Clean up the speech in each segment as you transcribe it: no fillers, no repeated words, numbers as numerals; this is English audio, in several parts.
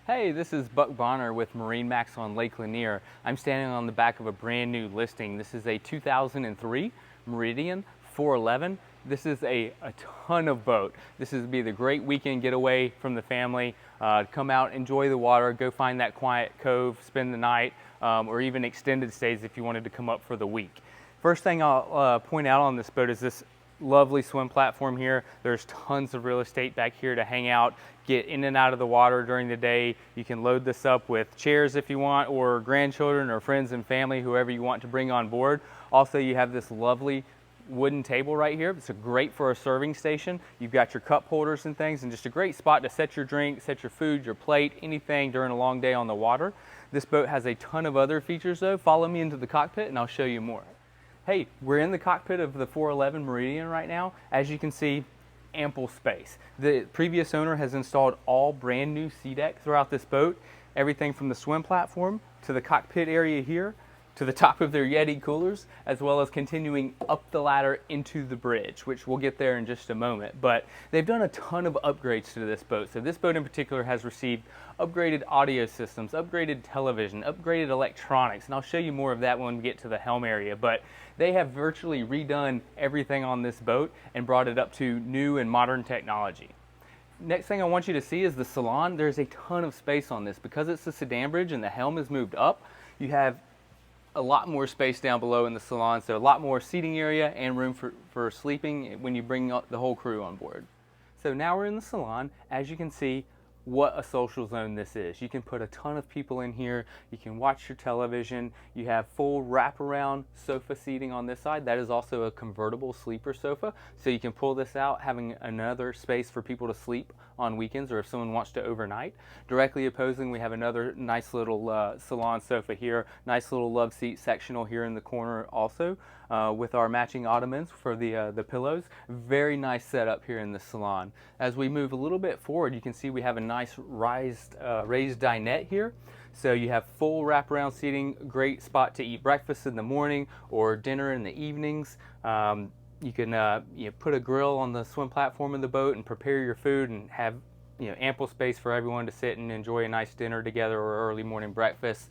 Hey, this is Buck Bonner with MarineMax on Lake Lanier. I'm standing on the back of a brand new listing. This is a 2003 Meridian 411. This is a ton of boat. This is be the great weekend getaway from the family. Come out, enjoy the water, go find that quiet cove, spend the night, or even extended stays if you wanted to come up for the week. First thing I'll point out on this boat is this lovely swim platform here. There's tons of real estate back here to hang out, get in and out of the water during the day. You can load this up with chairs if you want, or grandchildren or friends and family, whoever you want to bring on board. Also, you have this lovely wooden table right here. It's great for a serving station. You've got your cup holders and things, and just a great spot to set your drink, set your food, your plate, anything during a long day on the water. This boat has a ton of other features though. Follow me into the cockpit and I'll show you more. Hey, we're in the cockpit of the 411 Meridian right now. As you can see, ample space. The previous owner has installed all brand new Seadek throughout this boat. Everything from the swim platform to the cockpit area here, to the top of their Yeti coolers, as well as continuing up the ladder into the bridge, which we'll get there in just a moment. But they've done a ton of upgrades to this boat. So this boat in particular has received upgraded audio systems, upgraded television, upgraded electronics, and I'll show you more of that when we get to the helm area. But they have virtually redone everything on this boat and brought it up to new and modern technology. Next thing I want you to see is the Salon. There's a ton of space on this. Because it's a sedan bridge and the helm is moved up, you have a lot more space down below in the Salon, so a lot more seating area and room for sleeping when you bring the whole crew on board. So now we're in the Salon. As you can see, what a social zone this is. You can put a ton of people in here. You can watch your television. You have full wraparound sofa seating on this side. That is also a convertible sleeper sofa, so you can pull this out, having another space for people to sleep on weekends or if someone wants to overnight. Directly opposing, we have another nice little Salon sofa here. Nice little love seat sectional here in the corner also, with our matching ottomans for the pillows. Very nice setup here in the Salon. As we move a little bit forward, you can see we have a nice raised dinette here. So you have full wraparound seating, great spot to eat breakfast in the morning or dinner in the evenings. You can put a grill on the swim platform of the boat and prepare your food and have ample space for everyone to sit and enjoy a nice dinner together or early morning breakfast.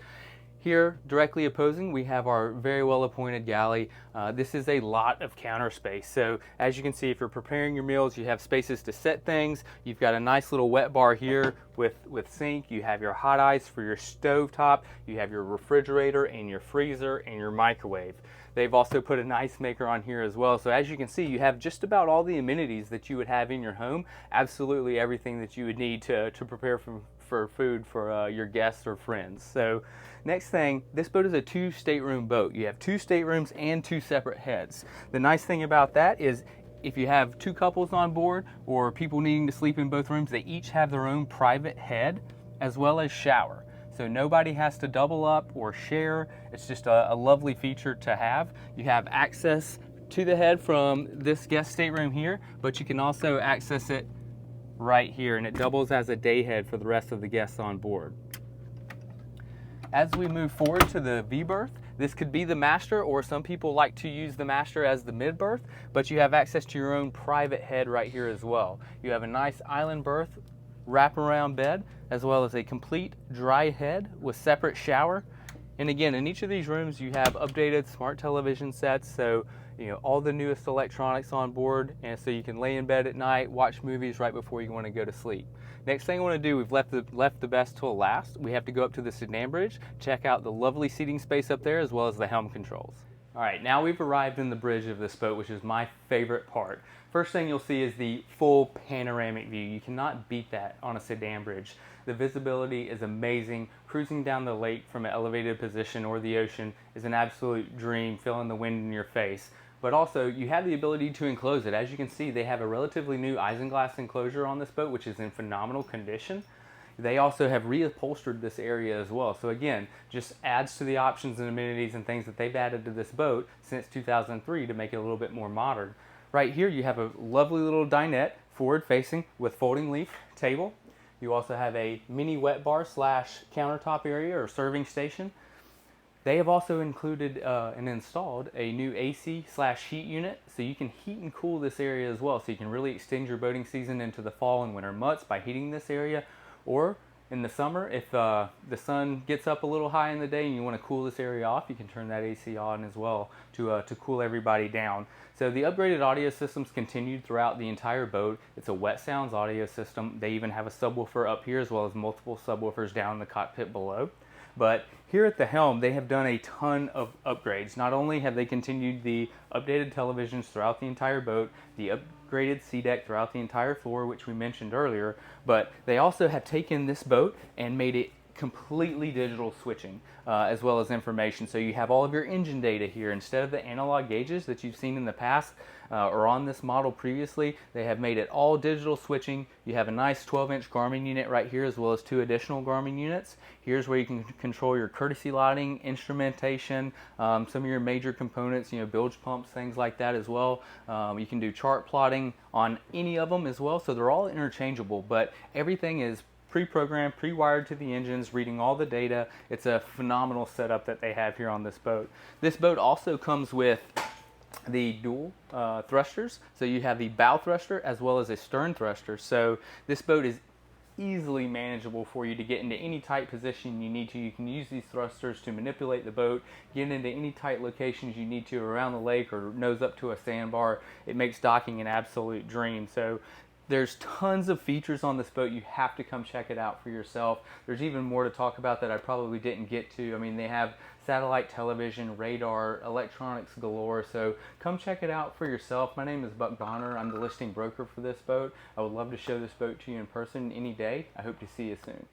Here, directly opposing, we have our very well appointed galley. This is a lot of counter space. So as you can see, if you're preparing your meals, you have spaces to set things. You've got a nice little wet bar here with sink. You have your hot ice for your stove top. You have your refrigerator and your freezer and your microwave. They've also put an ice maker on here as well. So as you can see, you have just about all the amenities that you would have in your home. Absolutely everything that you would need to prepare for food for your guests or friends. So next thing, this boat is a 2-stateroom boat. You have 2 staterooms and 2 separate heads. The nice thing about that is if you have 2 couples on board or people needing to sleep in both rooms, they each have their own private head as well as shower. So nobody has to double up or share. It's just a lovely feature to have. You have access to the head from this guest stateroom here, but you can also access it right here, and it doubles as a day head for the rest of the guests on board. As we move forward to the V berth, this could be the master, or some people like to use the master as the mid berth, but you have access to your own private head right here as well. You have a nice island berth, wraparound bed, as well as a complete dry head with separate shower. And again, in each of these rooms you have updated smart television sets, so all the newest electronics on board, and so you can lay in bed at night, watch movies right before you want to go to sleep. Next thing I want to do, we've left the best till last. We have to go up to the sedan bridge, check out the lovely seating space up there, as well as the helm controls. All right, now we've arrived in the bridge of this boat, which is my favorite part. First thing you'll see is the full panoramic view. You cannot beat that on a sedan bridge. The visibility is amazing. Cruising down the lake from an elevated position or the ocean is an absolute dream, feeling the wind in your face. But also, you have the ability to enclose it. As you can see, they have a relatively new isinglass enclosure on this boat, which is in phenomenal condition. They also have reupholstered this area as well. So again, just adds to the options and amenities and things that they've added to this boat since 2003 to make it a little bit more modern. Right here, you have a lovely little dinette, forward facing, with folding leaf table. You also have a mini wet bar / countertop area or serving station. They have also included and installed a new AC / heat unit, so you can heat and cool this area as well. So you can really extend your boating season into the fall and winter months by heating this area, or In the summer, if the sun gets up a little high in the day and you want to cool this area off, you can turn that AC on as well to cool everybody down. So the upgraded audio systems continued throughout the entire boat. It's a wet sounds audio system. They even have a subwoofer up here as well as multiple subwoofers down in the cockpit below. But here at the helm, they have done a ton of upgrades. Not only have they continued the updated televisions throughout the entire boat, the upgraded Seadek throughout the entire floor, which we mentioned earlier, but they also have taken this boat and made it completely digital switching, as well as information. So you have all of your engine data here. Instead of the analog gauges that you've seen in the past or on this model previously, they have made it all digital switching. You have a nice 12-inch Garmin unit right here, as well as 2 additional Garmin units. Here's where you can control your courtesy lighting, instrumentation, some of your major components, you know, bilge pumps, things like that as well. You can do chart plotting on any of them as well, so they're all interchangeable, but everything is pre-programmed, pre-wired to the engines, reading all the data. It's a phenomenal setup that they have here on this boat. This boat also comes with the dual thrusters. So you have the bow thruster as well as a stern thruster. So this boat is easily manageable for you to get into any tight position you need to. You can use these thrusters to manipulate the boat, get into any tight locations you need to around the lake or nose up to a sandbar. It makes docking an absolute dream. So there's tons of features on this boat. You have to come check it out for yourself. There's even more to talk about that I probably didn't get to. I mean, they have satellite television, radar, electronics galore. So come check it out for yourself. My name is Buck Donner. I'm the listing broker for this boat. I would love to show this boat to you in person any day. I hope to see you soon.